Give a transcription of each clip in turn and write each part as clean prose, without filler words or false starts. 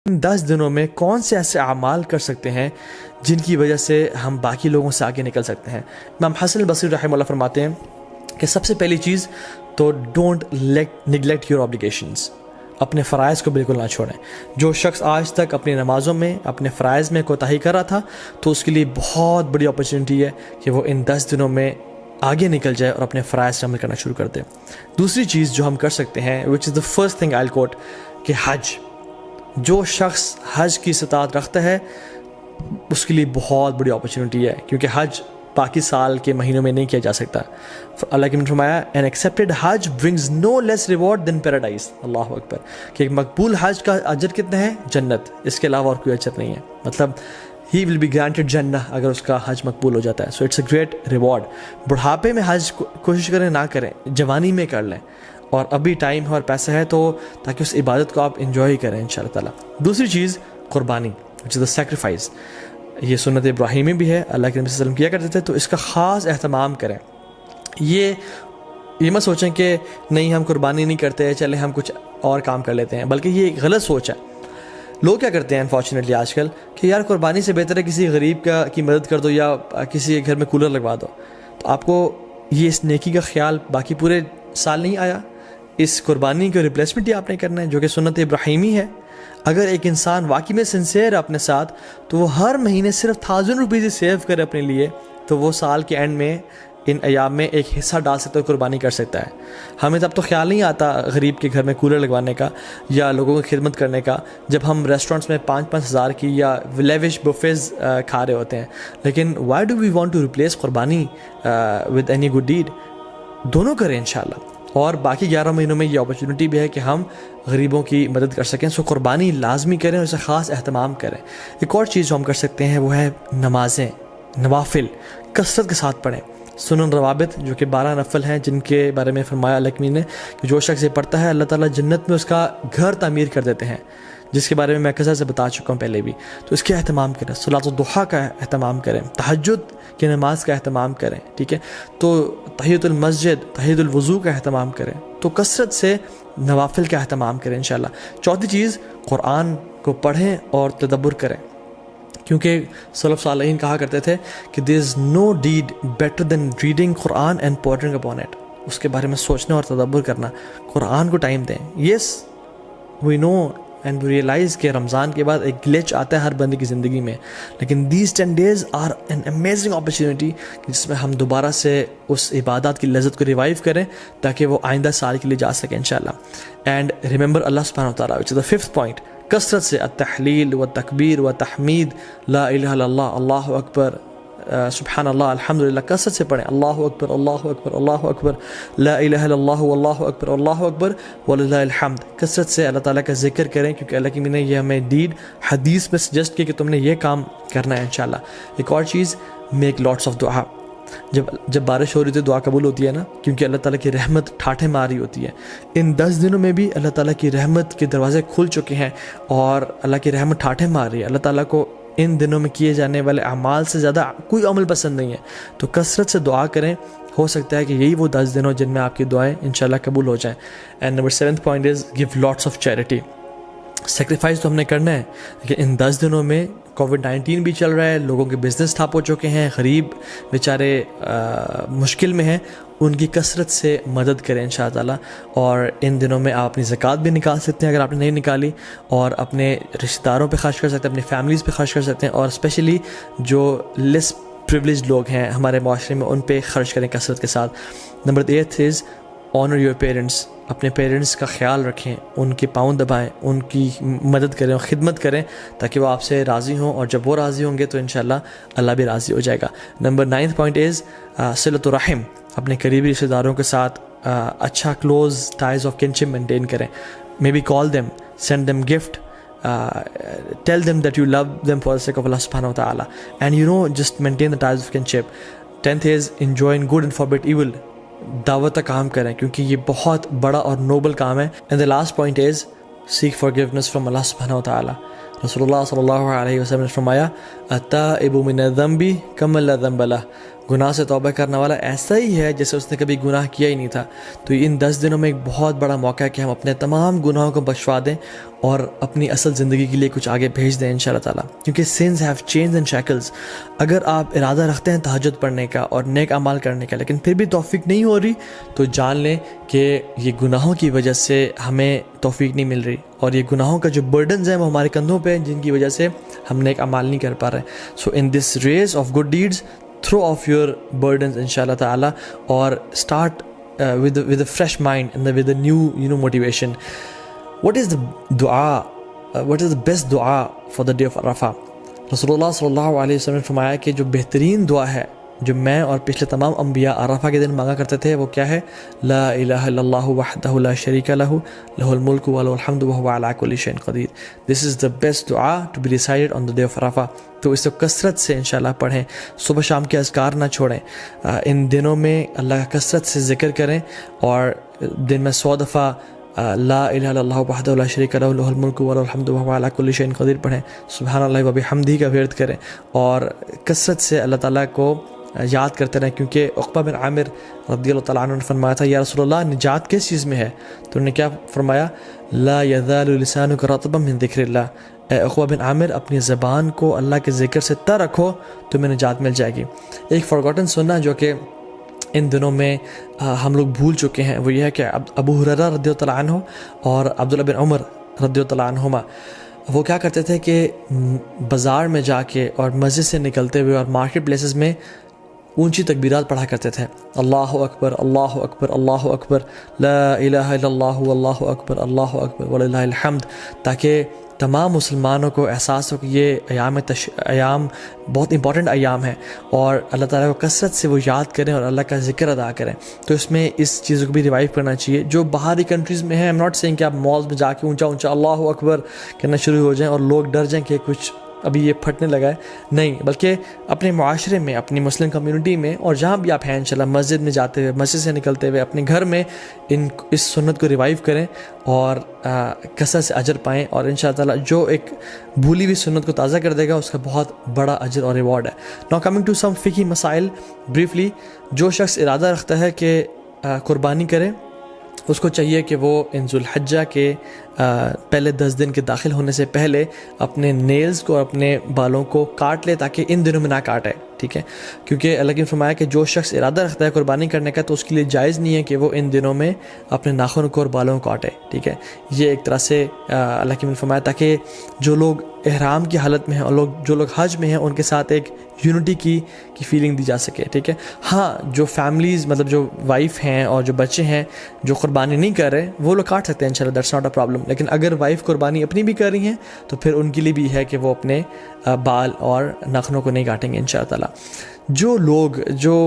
ان 10 دنوں میں کون سے ایسے اعمال کر سکتے ہیں جن کی وجہ سے ہم باقی لوگوں سے آگے نکل سکتے ہیں؟ امام حسن البصری رحمہ اللہ فرماتے ہیں کہ سب سے پہلی چیز تو ڈونٹ نیگلیکٹ یور آبلیگیشنز، اپنے فرائض کو بالکل نہ چھوڑیں۔ جو شخص آج تک اپنی نمازوں میں اپنے فرائض میں کوتاہی کر رہا تھا تو اس کے لیے بہت بڑی اپرچونٹی ہے کہ وہ ان 10 دنوں میں آگے نکل جائے اور اپنے فرائض سے عمل کرنا شروع کر دے۔ دوسری چیز جو ہم کر سکتے ہیں وچ از دا فرسٹ تھنگ آئی کوٹ، کہ حج، جو شخص حج کی استطاعت رکھتا ہے اس کے لیے بہت بڑی اپرچونٹی ہے، کیونکہ حج باقی سال کے مہینوں میں نہیں کیا جا سکتا۔ اللہ کے نے فرمایا این ایکسیپٹیڈ حج برنگز نو لیس ریوارڈ دین پیراڈائز، اللہ اکبر، کہ ایک مقبول حج کا اجر کتنا ہے؟ جنت، اس کے علاوہ اور کوئی اجر نہیں ہے، مطلب ہی ول بی گرانٹیڈ جنہ اگر اس کا حج مقبول ہو جاتا ہے۔ So it's a great reward. بڑھاپے میں حج کوشش کریں نہ کریں، جوانی میں کر لیں، اور ابھی ٹائم ہے اور پیسہ ہے تو تاکہ اس عبادت کو آپ انجوائے کریں انشاءاللہ تعالیٰ۔ دوسری چیز قربانی، وچ از دا سیکریفائس، یہ سنت ابراہیمی بھی ہے، اللہ کے نبی صلی اللہ علیہ وسلم کیا کرتے تھے، تو اس کا خاص اہتمام کریں۔ یہ مت سوچیں کہ نہیں ہم قربانی نہیں کرتے، چلیں ہم کچھ اور کام کر لیتے ہیں، بلکہ یہ ایک غلط سوچ ہے۔ لوگ کیا کرتے ہیں انفارچونیٹلی آج کل کہ یار قربانی سے بہتر ہے کسی غریب کی مدد کر دو یا کسی کے گھر میں کولر لگوا دو، تو آپ کو یہ اس نیکی کا خیال باقی پورے سال نہیں آیا، اس قربانی کو ریپلیسمنٹ ہی آپ نے کرنا ہے جو کہ سنت ابراہیمی ہے۔ اگر ایک انسان واقعی میں سنسیئر ہے اپنے ساتھ تو وہ ہر مہینے صرف 1000 روپیز سیو کرے اپنے لیے، تو وہ سال کے اینڈ میں ان ایام میں ایک حصہ ڈال سکتا ہے، قربانی کر سکتا ہے۔ ہمیں تب تو خیال نہیں آتا غریب کے گھر میں کولر لگوانے کا یا لوگوں کی خدمت کرنے کا جب ہم ریسٹورنٹس میں 5-5 ہزار کی یا لیوش بفیز کھا رہے ہوتے ہیں، لیکن why do we want to replace قربانی ود اینی گڈ ڈیڈ؟ دونوں کریں انشاءاللہ، اور باقی 11 مہینوں میں یہ اپرچونٹی بھی ہے کہ ہم غریبوں کی مدد کر سکیں۔ سو قربانی لازمی کریں اور اسے خاص اہتمام کریں۔ ایک اور چیز جو ہم کر سکتے ہیں وہ ہے نمازیں، نوافل کثرت کے ساتھ پڑھیں۔ سنن روابط جو کہ 12 نفل ہیں جن کے بارے میں فرمایا اللہ نے کہ جو شخص یہ پڑھتا ہے اللہ تعالیٰ جنت میں اس کا گھر تعمیر کر دیتے ہیں، جس کے بارے میں کثرت سے بتا چکا ہوں پہلے بھی، تو اس کے اہتمام کریں۔ صلاۃ الضحیٰ کا اہتمام کریں، تہجد کی نماز کا اہتمام کریں، ٹھیک ہے، تو تحیۃ المسجد، تحیۃ الوضو کا اہتمام کریں، تو کثرت سے نوافل کا اہتمام کریں انشاءاللہ۔ چوتھی چیز قرآن کو پڑھیں اور تدبر کریں، کیونکہ سلف صالحین کہا کرتے تھے کہ there is no deed better than reading Quran and pondering upon it، اس کے بارے میں سوچنا اور تدبر کرنا۔ قرآن کو ٹائم دیں۔ yes we know and we realize کہ رمضان کے بعد ایک گلچ آتا ہے ہر بندے کی زندگی میں، لیکن these 10 days are an amazing opportunity جس میں ہم دوبارہ سے اس عبادات کی لذت کو ریوائیو کریں تاکہ وہ آئندہ سال کے لیے جا سکیں انشاءاللہ۔ اینڈ ریممبر اللہ سبحانہ وتعالیٰ، which is the 5th point، کثرت سے التحلیل و تکبیر و تحمید، لا الہ الا اللہ، اللہ اکبر، سبحان اللہ، الحمدللہ، کثرت سے پڑھیں، اللہ اکبر اللہ اکبر اللہ اکبر، لا الہ الا اللہ اللہ اکبر اللہ اکبر وللہ الحمد۔ کثرت سے اللہ تعالیٰ کا ذکر کریں کیونکہ اللہ کی نے یہ ہمیں حدیث میں سجیسٹ کیا کہ تم نے یہ کام کرنا ہے انشاءاللہ۔ ایک اور چیز، میک لاٹس آف دعا۔ جب بارش ہو رہی ہوتی ہے دعا قبول ہوتی ہے نا، کیونکہ اللہ تعالیٰ کی رحمت ٹھاٹھے مار رہی ہوتی ہے۔ ان 10 دنوں میں بھی اللہ تعالیٰ کی رحمت کے دروازے کھل چکے ہیں اور اللہ کی رحمت ٹھاٹھے مار رہی ہے۔ اللہ تعالیٰ کو ان دنوں میں کیے جانے والے اعمال سے زیادہ کوئی عمل پسند نہیں ہے، تو کثرت سے دعا کریں، ہو سکتا ہے کہ یہی وہ 10 دن ہو جن میں آپ کی دعائیں انشاءاللہ قبول ہو جائیں۔ And number 7th point is give lots of charity. Sacrifice تو ہم نے کرنا ہے، لیکن ان 10 دنوں میں کووڈ-19 بھی چل رہا ہے، لوگوں کے بزنس ٹھپ ہو چکے ہیں، غریب بیچارے مشکل میں ہیں، ان کی کثرت سے مدد کریں انشاء اللہ۔ اور ان دنوں میں آپ اپنی زکوٰۃ بھی نکال سکتے ہیں اگر آپ نے نہیں نکالی، اور اپنے رشتہ داروں پہ خرچ کر سکتے ہیں، اپنی فیملیز پہ خرچ کر سکتے ہیں، اور اسپیشلی جو لیس پریولیجڈ لوگ ہیں ہمارے معاشرے میں ان پہ خرچ کریں کثرت کے ساتھ۔ Number 8 is owner your parents. اپنے پیرنٹس کا خیال رکھیں، ان کے پاؤں دبائیں، ان کی مدد کریں اور خدمت کریں تاکہ وہ آپ سے راضی ہوں، اور جب وہ راضی ہوں گے تو انشاءاللہ اللہ بھی راضی ہو جائے گا۔ Number 9 point is صلۃ الرحم۔ اپنے قریبی رشتہ داروں کے ساتھ اچھا close ties of kinship maintain کریں، maybe call them, send them gift, tell them that you love them for the sake of Allah subhanahu wa ta'ala, and just maintain the ties of kinship. 10th is enjoin good and forbid evil. دعوت کا کام کریں کیونکہ یہ بہت بڑا اور Nobel کام ہے۔ and the last point is seek forgiveness from Allah subhanahu wa ta'ala. رسول اللہ صلی اللہ علیہ وسلم نے فرمایا التائب من الذنب کمن لا ذنب لہ، گناہ سے توبہ کرنے والا ایسا ہی ہے جیسے اس نے کبھی گناہ کیا ہی نہیں تھا۔ تو ان 10 دنوں میں ایک بہت بڑا موقع ہے کہ ہم اپنے تمام گناہوں کو بخشوا دیں اور اپنی اصل زندگی کے لیے کچھ آگے بھیج دیں انشاءاللہ تعالیٰ، کیونکہ sins have chains and shackles. اگر آپ ارادہ رکھتے ہیں تہجد پڑھنے کا اور نیک اعمال کرنے کا لیکن پھر بھی توفیق نہیں ہو رہی، تو جان لیں کہ یہ گناہوں کی وجہ سے ہمیں توفیق نہیں مل رہی، اور یہ گناہوں کا جو برڈنز ہیں وہ ہمارے کندھوں پہ ہیں، جن کی وجہ سے ہم نیک اعمال نہیں کر پا رہے۔ So in this race of good deeds throw off your burdens inshallah ta'ala, or start with a fresh mind and with a new motivation. What is the dua, what is the best dua for the day of Arafah? Rasulullah sallallahu alaihi wasallam نے فرمایا کہ جو بہترین دعا ہے جو میں اور پچھلے تمام انبیاء عرفہ کے دن مانگا کرتے تھے وہ کیا ہے؟ لا الہ الا اللہ وحدہ لا شریک لہ لہ الملک وله الحمد وهو على كل شيء قدیر۔ This is the best dua to be recited on the day of Arafah. تو اس کو کثرت سے انشاءاللہ پڑھیں، صبح شام کے اذکار نہ چھوڑیں، ان دنوں میں اللہ کا کثرت سے ذکر کریں، اور دن میں 100 دفعہ لا الہ الا اللہ وحدہ لا شریک لہ لہ الملک وله الحمد وهو على كل شيء قدیر پڑھیں، سبحان اللہ وبحمدہ کا ورد کریں، اور کثرت سے اللہ تعالیٰ کو یاد کرتے رہیں، کیونکہ عقبہ بن عامر رضی اللہ تعالیٰ عنہ نے فرمایا تھا یا رسول اللہ نجات کس چیز میں ہے؟ تو انہوں نے کیا فرمایا؟ لا یزال لسانک رطبا من ذکر اللہ، اے عقبہ بن عامر اپنی زبان کو اللہ کے ذکر سے تر رکھو تمہیں نجات مل جائے گی۔ ایک فارگوٹن سننا جو کہ ان دنوں میں ہم لوگ بھول چکے ہیں وہ یہ ہے کہ ابو ہریرہ رضی اللہ تعالیٰ عنہ اور عبداللہ بن عمر رضی اللہ تعالیٰ عنہما وہ کیا کرتے تھے کہ بازار میں جا کے اور مسجد سے نکلتے ہوئے اور مارکیٹ پلیسز میں اونچی تکبیرات پڑھا کرتے تھے، اللہ اکبر اللہ اکبر اللہ اکبر لا الہ الا اللہ واللہ اکبر اللہ اکبر وللہ الحمد، تاکہ تمام مسلمانوں کو احساس ہو کہ یہ ایام بہت امپورٹنٹ ایام ہیں، اور اللہ تعالیٰ کو کثرت سے وہ یاد کریں اور اللہ کا ذکر ادا کریں۔ تو اس میں اس چیزوں کو بھی ریوائیو کرنا چاہیے۔ جو باہری کنٹریز میں ہیں، ایم ناٹ سینگ کہ آپ مالز میں جا کے اونچا اونچا اللہ اکبر کہنا شروع ہو جائیں اور لوگ ڈر جائیں کہ کچھ ابھی یہ پھٹنے لگا ہے، نہیں، بلکہ اپنے معاشرے میں، اپنی مسلم کمیونٹی میں، اور جہاں بھی آپ ہیں انشاءاللہ، مسجد میں جاتے ہوئے، مسجد سے نکلتے ہوئے، اپنے گھر میں اس سنت کو ریوائیو کریں اور کثرت سے اجر پائیں، اور انشاءاللہ تعالیٰ جو ایک بھولی ہوئی سنت کو تازہ کر دے گا اس کا بہت بڑا اجر اور ریوارڈ ہے۔ ناؤ کمنگ ٹو سم فقہی مسائل بریفلی، جو شخص ارادہ رکھتا ہے کہ قربانی کرے، اس کو چاہیے کہ وہ ان ذو الحجہ کے پہلے 10 دن کے داخل ہونے سے پہلے اپنے نیلز کو اور اپنے بالوں کو کاٹ لے، تاکہ ان دنوں میں نہ کاٹے، ٹھیک ہے؟ کیونکہ اللہ نے فرمایا کہ جو شخص ارادہ رکھتا ہے قربانی کرنے کا تو اس کے لیے جائز نہیں ہے کہ وہ ان دنوں میں اپنے ناخن کو اور بالوں کو کاٹے، ٹھیک ہے؟ یہ ایک طرح سے اللہ نے فرمایا تاکہ جو لوگ احرام کی حالت میں ہیں اور جو لوگ حج میں ہیں ان کے ساتھ ایک یونٹی کی فیلنگ دی جا سکے، ٹھیک ہے؟ ہاں، جو فیملیز مطلب جو وائف ہیں اور جو بچے ہیں جو قربانی نہیں کر رہے وہ لوگ کاٹ سکتے ہیں انشاءاللہ، دیٹس ناٹ اے پرابلم، لیکن اگر وائف قربانی اپنی بھی کر رہی ہیں تو پھر ان کے لیے بھی ہے کہ وہ اپنے بال اور ناخنوں کو نہیں کاٹیں گے انشاءاللہ تعالیٰ۔ جو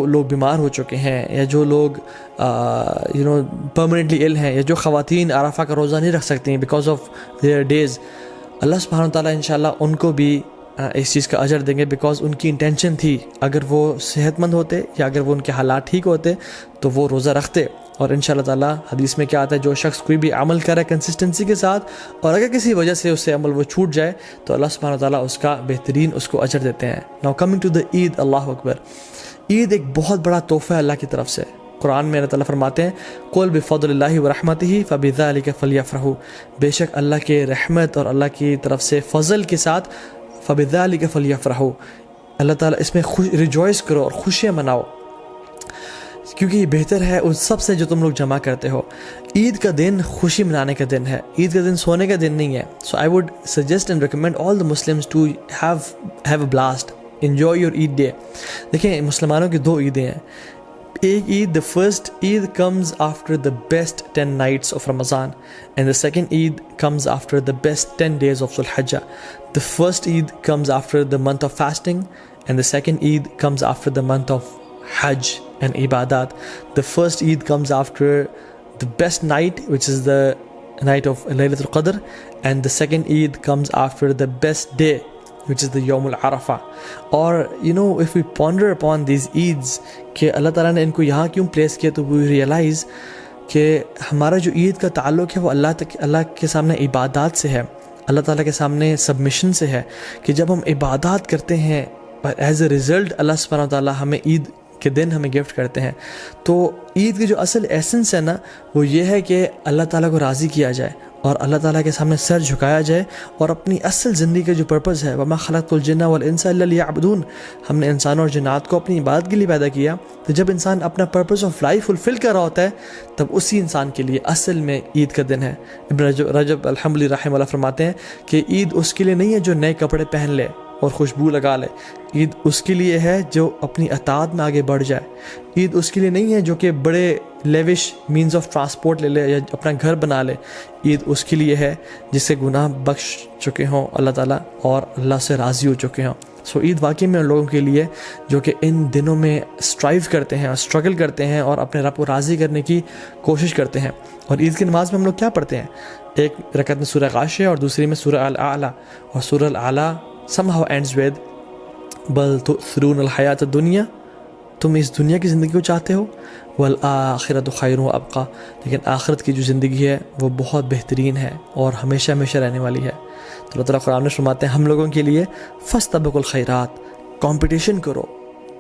لوگ بیمار ہو چکے ہیں، یا جو لوگ پرماننٹلی ill ہیں، یا جو خواتین عرفہ کا روزہ نہیں رکھ سکتی ہیں بیکاز آف دیئر ڈیز، اللہ سبحانہ تعالیٰ انشاءاللہ ان کو بھی اس چیز کا اجر دیں گے، بیکاز ان کی انٹینشن تھی، اگر وہ صحت مند ہوتے یا اگر وہ ان کے حالات ٹھیک ہوتے تو وہ روزہ رکھتے۔ اور انشاءاللہ تعالیٰ حدیث میں کیا آتا ہے، جو شخص کوئی بھی عمل کرے کنسسٹنسی کے ساتھ، اور اگر کسی وجہ سے اس سے عمل وہ چھوٹ جائے تو اللہ سبحانہ تعالیٰ اس کا بہترین اس کو اجر دیتے ہیں۔ ناؤ کمنگ ٹو دا عید، اللہ اکبر، عید ایک بہت بڑا تحفہ ہے اللہ کی طرف سے۔ قرآن میں اللہ تعالیٰ فرماتے ہیں قُلْ بِفَضْلِ اللَّهِ وَرَحْمَتِهِ فَبِذَلِكَ فَلْيَفْرَحُوا، بے شک اللہ کے رحمت اور اللہ کی طرف سے فضل کے ساتھ فَبِذَلِكَ فَلْيَفْرَحُوا، اللہ تعالیٰ اس میں ریجوائز کرو اور خوشیاں مناؤ، کیونکہ یہ بہتر ہے ان سب سے جو تم لوگ جمع کرتے ہو۔ عید کا دن خوشی منانے کا دن ہے، عید کا دن سونے کا دن نہیں ہے۔ So I would suggest and recommend all the Muslims to have a blast, enjoy your Eid day. دیکھیں، مسلمانوں کی 2 عیدیں ہیں۔ ایک عید، the first Eid comes after the best 10 nights of Ramadan, and the second Eid comes after the best 10 days of Dhul Hijjah. The first Eid comes after the month of fasting, and the second Eid comes after the month of Hajj and Ibadat. The first Eid comes after the best night, which is the night of Laylatul Qadr, and the second Eid comes after the best day, which is the Yawm al-Arafah. اور if we ponder upon these Eids کہ اللہ تعالیٰ نے ان کو یہاں کیوں place کیا، تو we realize کہ ہمارا جو عید کا تعلق ہے وہ اللہ کے سامنے عبادات سے ہے۔ اللہ تعالیٰ کے سامنے سبمیشن سے ہے کہ جب ہم عبادات کرتے ہیں اور ایز اے رزلٹ اللہ سبحانہ و تعالیٰ ہمیں عید کے دن ہمیں گفٹ کرتے ہیں، تو عید کی جو اصل ایسنس ہے نا وہ یہ ہے کہ اللہ تعالیٰ کو راضی کیا جائے اور اللہ تعالیٰ کے سامنے سر جھکایا جائے، اور اپنی اصل زندگی کا جو پرپز ہے وَمَا خَلَقْتُ الْجِنَّ وَالْإِنسَ إِلَّا لِيَعْبُدُونَ، ہم نے انسانوں اور جنات کو اپنی عبادت کے لیے پیدا کیا. تو جب انسان اپنا پرپز آف لائف فلفل کر رہا ہوتا ہے تب اسی انسان کے لیے اصل میں عید کا دن ہے. ابن رجب الحنبلی رحمہ اللہ فرماتے ہیں کہ عید اس کے لیے نہیں ہے جو نئے کپڑے پہن لے اور خوشبو لگا لے، عید اس کے لیے ہے جو اپنی اطاعت میں آگے بڑھ جائے. عید اس کے لیے نہیں ہے جو کہ بڑے لیوش مینز آف ٹرانسپورٹ لے لے یا اپنا گھر بنا لے. عید اس کے لیے ہے جس سے گناہ بخش چکے ہوں اللہ تعالیٰ اور اللہ سے راضی ہو چکے ہوں. سو عید واقعی میں ان لوگوں کے لیے جو کہ ان دنوں میں اسٹرائیو کرتے ہیں اور اسٹرگل کرتے ہیں اور اپنے رب کو راضی کرنے کی کوشش کرتے ہیں. اور عید کی نماز میں ہم لوگ کیا پڑھتے ہیں؟ ایک رکعت میں سورہ غاشیہ اور دوسری میں سورہ الاعلیٰ، اور سورہ الاعلیٰ somehow ends with بل تؤثرون الحیات الدنیا، تم اس دنیا کی زندگی کو چاہتے ہو، والآخرۃ خیر و ابقیٰ، لیکن آخرت کی جو زندگی ہے وہ بہت بہترین ہے اور ہمیشہ ہمیشہ رہنے والی ہے. تو اللہ تعالیٰ قرآن میں فرماتے ہیں ہم لوگوں کے لیے فاستبقوا الخیرات، کمپٹیشن کرو،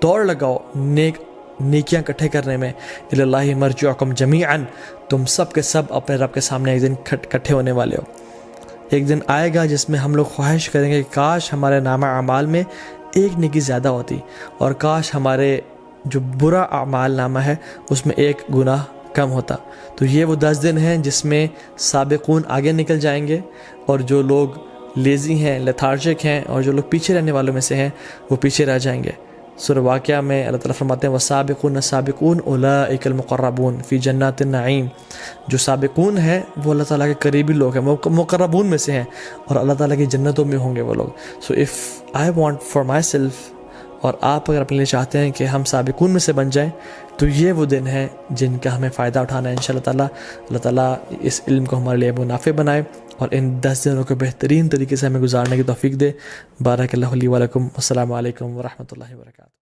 دوڑ لگاؤ نیکیاں اکٹھے کرنے میں. الی اللہ مرجعکم جمیعا، تم سب کے سب اپنے رب کے سامنے ایک دن اکٹھے ہونے والے ہو. ایک دن آئے گا جس میں ہم لوگ خواہش کریں گے کہ کاش ہمارے نامہ اعمال میں ایک نیکی زیادہ ہوتی، اور کاش ہمارے جو برا اعمال نامہ ہے اس میں ایک گناہ کم ہوتا. تو یہ وہ 10 دن ہیں جس میں سابقون آگے نکل جائیں گے، اور جو لوگ لیزی ہیں، لیتھارجک ہیں، اور جو لوگ پیچھے رہنے والوں میں سے ہیں وہ پیچھے رہ جائیں گے. سورہ واقعہ میں اللہ تعالیٰ فرماتے ہیں وَالسَّابِقُونَ السَّابِقُونَ أُولَٰئِكَ الْمُقَرَّبُونَ فِي جَنَّاتِ النَّعِيمِ، جو سابقون ہیں وہ اللہ تعالیٰ کے قریبی لوگ ہیں، مقربون میں سے ہیں، اور اللہ تعالیٰ کی جنتوں میں ہوں گے وہ لوگ. So if I want for my self, اور آپ اگر اپنے لیے چاہتے ہیں کہ ہم سابقون میں سے بن جائیں، تو یہ وہ دن ہیں جن کا ہمیں فائدہ اٹھانا ہے انشاءاللہ تعالیٰ. اللہ تعالیٰ اس علم کو ہمارے لیے منافع بنائے اور ان 10 دنوں کو بہترین طریقے سے ہمیں گزارنے کی توفیق دے. بارک اللہ لی و لکم. السلام علیکم ورحمۃ اللہ وبرکاتہ.